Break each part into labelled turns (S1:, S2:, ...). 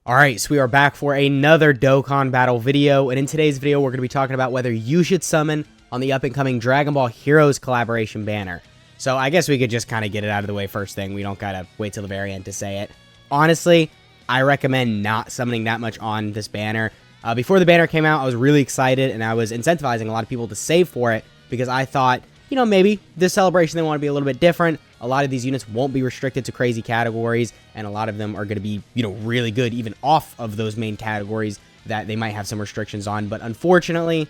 S1: Alright, so we are back for another Dokkan battle video, and in today's video we're going to be talking about whether you should summon on the up-and-coming Dragon Ball Heroes collaboration banner. So I guess we could just kind of get it out of the way first thing. We don't gotta wait till the very end to say it. Honestly, I recommend not summoning that much on this banner. Before the banner came out, I was really excited, and I was incentivizing a lot of people to save for it, because I thought, you know, maybe this celebration they want to be a little bit different. A lot of these units won't be restricted to crazy categories, and a lot of them are going to be, you know, really good even off of those main categories that they might have some restrictions on. But unfortunately,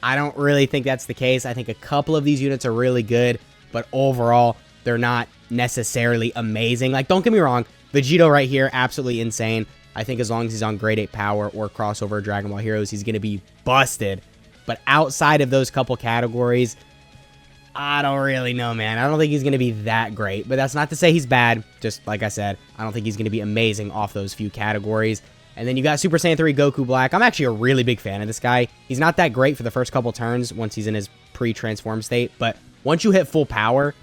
S1: I don't really think that's the case. I think a couple of these units are really good, but overall, they're not necessarily amazing. Like, don't get me wrong, Vegito right here, absolutely insane. I think as long as he's on grade 8 power or crossover Dragon Ball Heroes, he's going to be busted. But outside of those couple categories, I don't really know, man. I don't think he's going to be that great, but that's not to say he's bad. Just like I said, I don't think he's going to be amazing off those few categories. And then you got Super Saiyan 3 Goku Black. I'm actually a really big fan of this guy. He's not that great for the first couple turns once he's in his pre-transform state, but once you hit full power,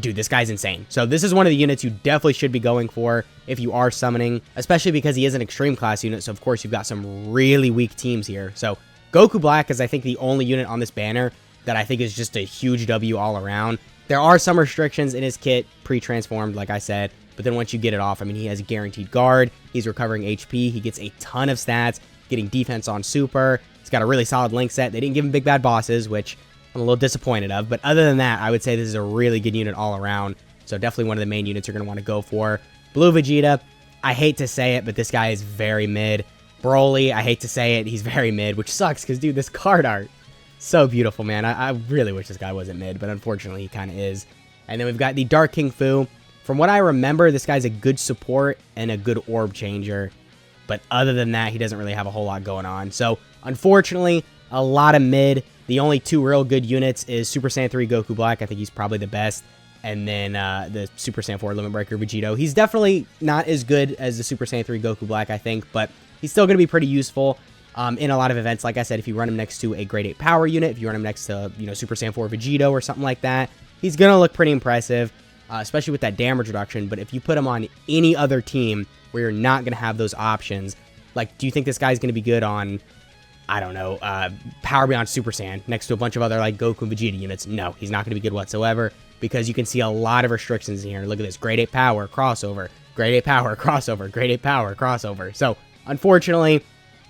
S1: dude, this guy's insane. So this is one of the units you definitely should be going for if you are summoning, especially because he is an extreme class unit, so of course you've got some really weak teams here. So Goku Black is, I think, the only unit on this banner that I think is just a huge W all around. There are some restrictions in his kit, pre-transformed, like I said, but then once you get it off, I mean, he has guaranteed guard, he's recovering HP, he gets a ton of stats, getting defense on super, he's got a really solid link set. They didn't give him big bad bosses, which I'm a little disappointed of, but other than that, I would say this is a really good unit all around, so definitely one of the main units you're going to want to go for. Blue Vegeta, I hate to say it, but this guy is very mid. Broly, I hate to say it, he's very mid, which sucks, because, dude, this card art, so beautiful, man. I really wish this guy wasn't mid, but unfortunately he kind of is. And then we've got the Dark King Fu. From what I remember, this guy's a good support and a good orb changer. But other than that, he doesn't really have a whole lot going on. So, unfortunately, a lot of mid. The only two real good units is Super Saiyan 3 Goku Black. I think he's probably the best. And then the Super Saiyan 4 Limit Breaker Vegito. He's definitely not as good as the Super Saiyan 3 Goku Black, I think. But he's still going to be pretty useful. In a lot of events. Like I said, if you run him next to a grade 8 power unit, if you run him next to, you know, Super Saiyan 4 Vegito or something like that, he's going to look pretty impressive, especially with that damage reduction. But if you put him on any other team where you're not going to have those options, like, do you think this guy's going to be good on, I don't know, Power Beyond Super Saiyan next to a bunch of other, like, Goku and Vegeta units? No, he's not going to be good whatsoever, because you can see a lot of restrictions in here. Look at this, grade 8 power, crossover, grade 8 power, crossover, grade 8 power, crossover. So, unfortunately,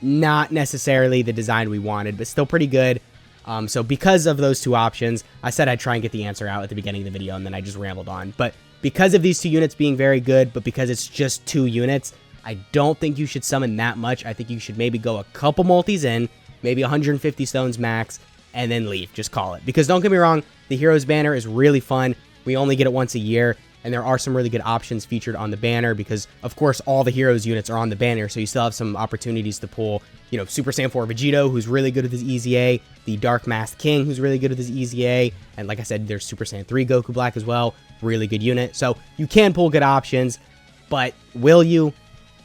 S1: not necessarily the design we wanted, but still pretty good. So because of those two options, I said I'd try and get the answer out at the beginning of the video, and then I just rambled on. But because of these two units being very good, but because it's just two units, I don't think you should summon that much. I think you should maybe go a couple multis in, maybe 150 stones max, and then leave. Just call it. Because don't get me wrong, the Heroes banner is really fun. We only get it once a year. And there are some really good options featured on the banner because, of course, all the Heroes units are on the banner, so you still have some opportunities to pull, you know, Super Saiyan 4 Vegito, who's really good with his EZA, the Dark Masked King, who's really good with his EZA, and like I said, there's Super Saiyan 3 Goku Black as well, really good unit. So you can pull good options, but will you?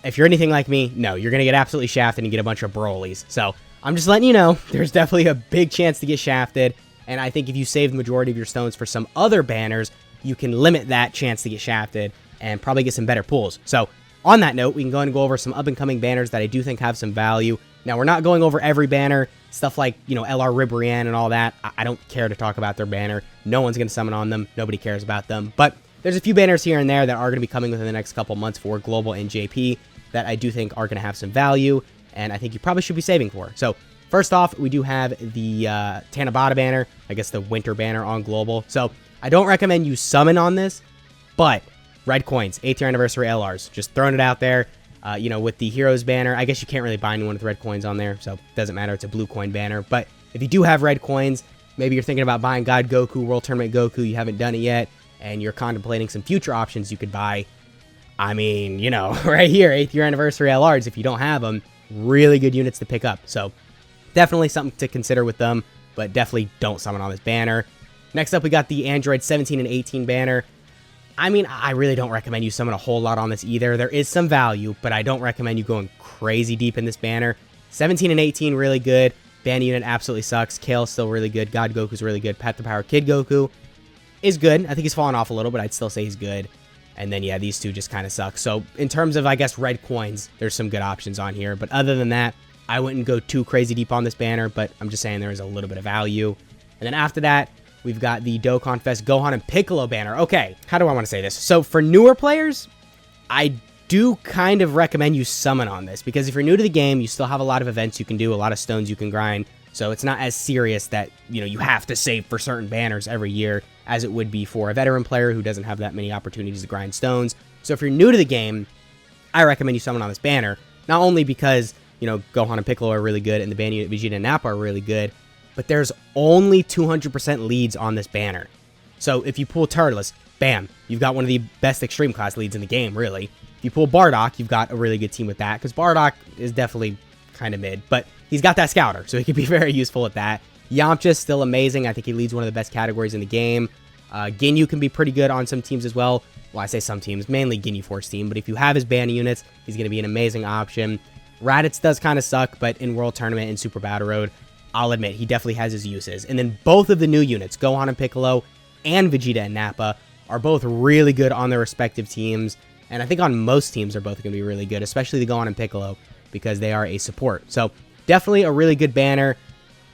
S1: If you're anything like me, no, you're going to get absolutely shafted and get a bunch of Brolys. So I'm just letting you know, there's definitely a big chance to get shafted, and I think if you save the majority of your stones for some other banners, you can limit that chance to get shafted and probably get some better pulls. So, on that note, we can go and go over some up-and-coming banners that I do think have some value. Now, we're not going over every banner. Stuff like, you know, LR Ribrianne and all that. I don't care to talk about their banner. No one's going to summon on them. Nobody cares about them. But there's a few banners here and there that are going to be coming within the next couple months for Global and JP that I do think are going to have some value, and I think you probably should be saving for. So, first off, we do have the Tanabata banner. I guess the Winter banner on Global. So, I don't recommend you summon on this, but red coins, 8th year anniversary LRs, just throwing it out there. You know, with the Heroes banner, I guess you can't really buy anyone with red coins on there, so it doesn't matter. It's a blue coin banner. But if you do have red coins, maybe you're thinking about buying God Goku, World Tournament Goku, you haven't done it yet, and you're contemplating some future options you could buy. I mean, you know, right here, 8th year anniversary LRs, if you don't have them, really good units to pick up. So definitely something to consider with them, but definitely don't summon on this banner. Next up, we got the Android 17 and 18 banner. I mean, I really don't recommend you summon a whole lot on this either. There is some value, but I don't recommend you going crazy deep in this banner. 17 and 18, really good. Banner unit absolutely sucks. Kale's still really good. God Goku's really good. Path to Power Kid Goku is good. I think he's fallen off a little, but I'd still say he's good. And then, yeah, these two just kind of suck. So in terms of, I guess, red coins, there's some good options on here. But other than that, I wouldn't go too crazy deep on this banner, but I'm just saying there is a little bit of value. And then after that, we've got the Dokkan Fest Gohan and Piccolo banner. Okay, how do I want to say this? So for newer players, I do kind of recommend you summon on this, because if you're new to the game, you still have a lot of events you can do, a lot of stones you can grind. So it's not as serious that, you know, you have to save for certain banners every year as it would be for a veteran player who doesn't have that many opportunities to grind stones. So if you're new to the game, I recommend you summon on this banner, not only because, you know, Gohan and Piccolo are really good and the ban unit Vegeta and Nappa are really good, but there's only 200% leads on this banner. So if you pull Turles, bam, you've got one of the best extreme class leads in the game, really. If you pull Bardock, you've got a really good team with that, because Bardock is definitely kind of mid, but he's got that Scouter, so he can be very useful at that. Yamcha's still amazing. I think he leads one of the best categories in the game. Ginyu can be pretty good on some teams as well. Well, I say some teams, mainly Ginyu Force team, but if you have his banner units, he's going to be an amazing option. Raditz does kind of suck, but in World Tournament and Super Battle Road, I'll admit, he definitely has his uses. And then both of the new units, Gohan and Piccolo and Vegeta and Nappa, are both really good on their respective teams. And I think on most teams, they're both going to be really good, especially the Gohan and Piccolo, because they are a support. So definitely a really good banner.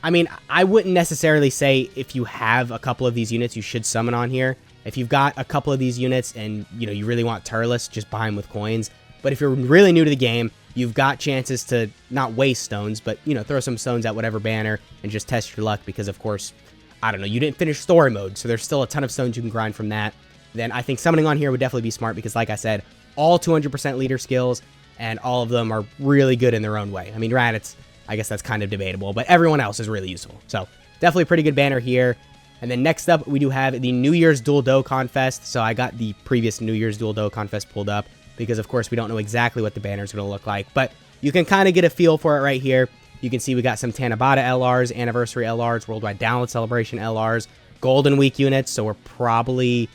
S1: I mean, I wouldn't necessarily say if you have a couple of these units, you should summon on here. If you've got a couple of these units and, you know, you really want Turles, just buy them with coins. But if you're really new to the game, you've got chances to not waste stones, but, you know, throw some stones at whatever banner and just test your luck because, of course, I don't know, you didn't finish story mode, so there's still a ton of stones you can grind from that. Then I think summoning on here would definitely be smart because, like I said, all 200% leader skills, and all of them are really good in their own way. I mean, Raditz, I guess that's kind of debatable, but everyone else is really useful. So definitely a pretty good banner here. And then next up, we do have the New Year's Dual Dokkan Fest. So I got the previous New Year's Dual Dokkan Fest pulled up because, of course, we don't know exactly what the banner is going to look like, but you can kind of get a feel for it right here. You can see we got some Tanabata LRs, Anniversary LRs, Worldwide Download Celebration LRs, Golden Week units, so we're probably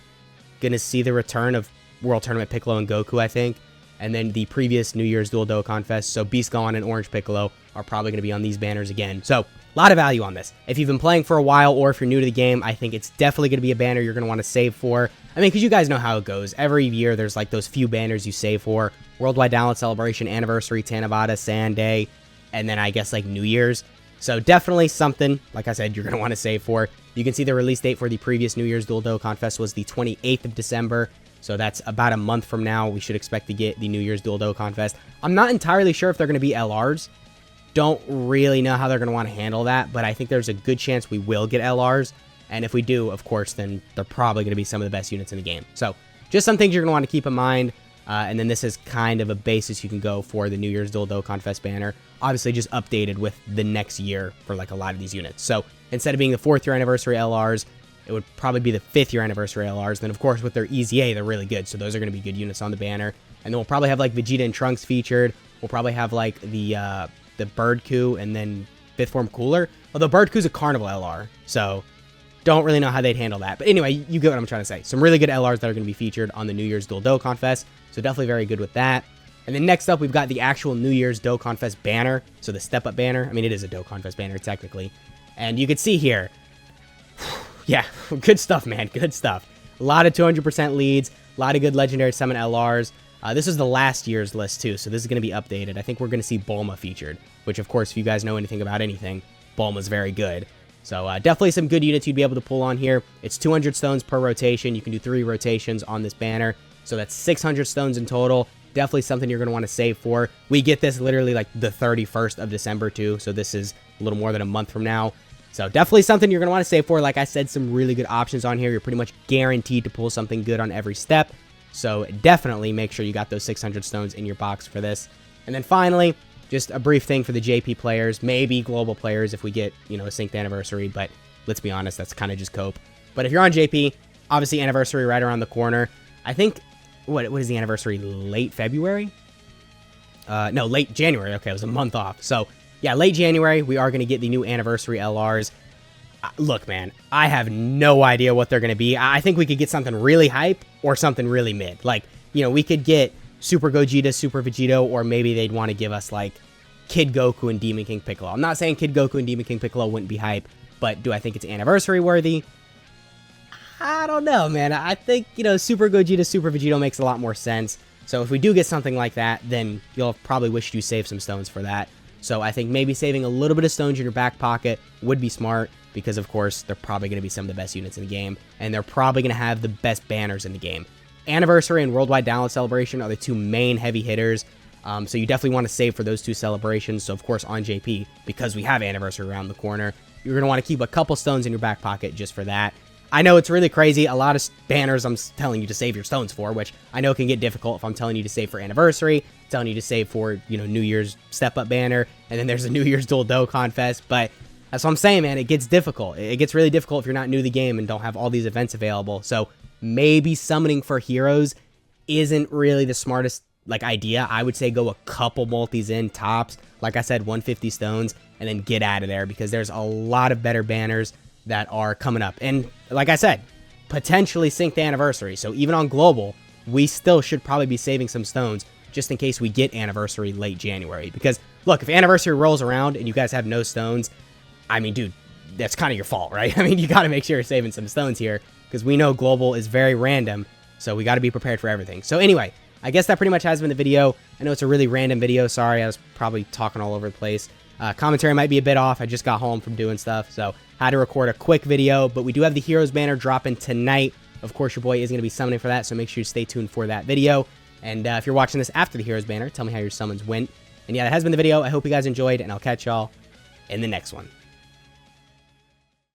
S1: going to see the return of World Tournament Piccolo and Goku, I think. And then the previous New Year's Dual Dokkan Fest, so Beast Gohan and Orange Piccolo are probably going to be on these banners again. So, a lot of value on this. If you've been playing for a while or if you're new to the game, I think it's definitely going to be a banner you're going to want to save for. I mean, because you guys know how it goes. Every year, there's like those few banners you save for. Worldwide Download Celebration, Anniversary, Tanabata, Sand Day, and then I guess like New Year's. So definitely something, like I said, you're going to want to save for. You can see the release date for the previous New Year's Dual Dokkan Fest was the 28th of December. So that's about a month from now. We should expect to get the New Year's Dual Dokkan Fest. I'm not entirely sure if they're going to be LRs. Don't really know how they're going to want to handle that, but I think there's a good chance we will get LRs. And if we do, of course, then they're probably going to be some of the best units in the game. So just some things you're going to want to keep in mind. And then this is kind of a basis you can go for the New Year's Dual Dokkan Fest banner. Obviously just updated with the next year for like a lot of these units. So instead of being the 4th year anniversary LRs, it would probably be the 5th year anniversary LRs. Then, of course, with their EZA, they're really good. So those are going to be good units on the banner. And then we'll probably have like Vegeta and Trunks featured. We'll probably have like the Bird Coup and then 5th form Cooler. Although Bird Coup's a Carnival LR. So don't really know how they'd handle that. But anyway, you get what I'm trying to say. Some really good LRs that are going to be featured on the New Year's Dual Dokkan Fest. So definitely very good with that. And then next up, we've got the actual New Year's Dokkan Fest banner. So the Step Up banner. I mean, it is a Dokkan Fest banner, technically. And you can see here, yeah, good stuff, man. Good stuff. A lot of 200% leads. A lot of good Legendary Summon LRs. This is the last year's list, too, so this is going to be updated. I think we're going to see Bulma featured, which, of course, if you guys know anything about anything, Bulma's very good. So definitely some good units you'd be able to pull on here. It's 200 stones per rotation. You can do 3 rotations on this banner. So that's 600 stones in total. Definitely something you're going to want to save for. We get this literally like the 31st of December, too, so this is a little more than a month from now. So definitely something you're going to want to save for. Like I said, some really good options on here. You're pretty much guaranteed to pull something good on every step. So definitely make sure you got those 600 stones in your box for this. And then finally, just a brief thing for the JP players, maybe global players if we get, you know, a synced anniversary. But let's be honest, that's kind of just cope. But if you're on JP, obviously anniversary right around the corner. I think, what is the anniversary? Late February? No, late January. Okay, it was a month off. So yeah, late January, we are going to get the new anniversary LRs. Look, man, I have no idea what they're going to be. I think we could get something really hype or something really mid. Like, you know, we could get Super Gogeta, Super Vegito, or maybe they'd want to give us, like, Kid Goku and Demon King Piccolo. I'm not saying Kid Goku and Demon King Piccolo wouldn't be hype, but do I think it's anniversary worthy? I don't know, man. I think, you know, Super Gogeta, Super Vegito makes a lot more sense. So if we do get something like that, then you'll probably wish you saved some stones for that. So I think maybe saving a little bit of stones in your back pocket would be smart because, of course, they're probably going to be some of the best units in the game, and they're probably going to have the best banners in the game. Anniversary and Worldwide Download Celebration are the two main heavy hitters, so you definitely want to save for those two celebrations. So, of course, on JP, because we have Anniversary around the corner, you're going to want to keep a couple stones in your back pocket just for that. I know it's really crazy. A lot of banners I'm telling you to save your stones for, which I know can get difficult if I'm telling you to save for Anniversary, telling you to save for, you know, New Year's Step-Up banner, and then there's a New Year's Dual Dokkan Fest, but that's what I'm saying, man. It gets difficult. It gets really difficult if you're not new to the game and don't have all these events available. So maybe summoning for heroes isn't really the smartest idea. I would say go a couple multis in tops. Like I said, 150 stones, and then get out of there because there's a lot of better banners that are coming up. And like I said, potentially sync the Anniversary. So even on global, we still should probably be saving some stones just in case we get Anniversary late January. Because look, if Anniversary rolls around and you guys have no stones, I mean, dude, that's kind of your fault, right? I mean, you got to make sure you're saving some stones here because we know global is very random. So we got to be prepared for everything. So anyway, I guess that pretty much has been the video. I know it's a really random video. Sorry, I was probably talking all over the place. Commentary might be a bit off. I just got home from doing stuff, so had to record a quick video. But we do have the Heroes banner dropping tonight. Of course, your boy is going to be summoning for that, so make sure you stay tuned for that video. And if you're watching this after the Heroes banner, tell me how your summons went. And yeah, that has been the video. I hope you guys enjoyed, and I'll catch y'all in the next one.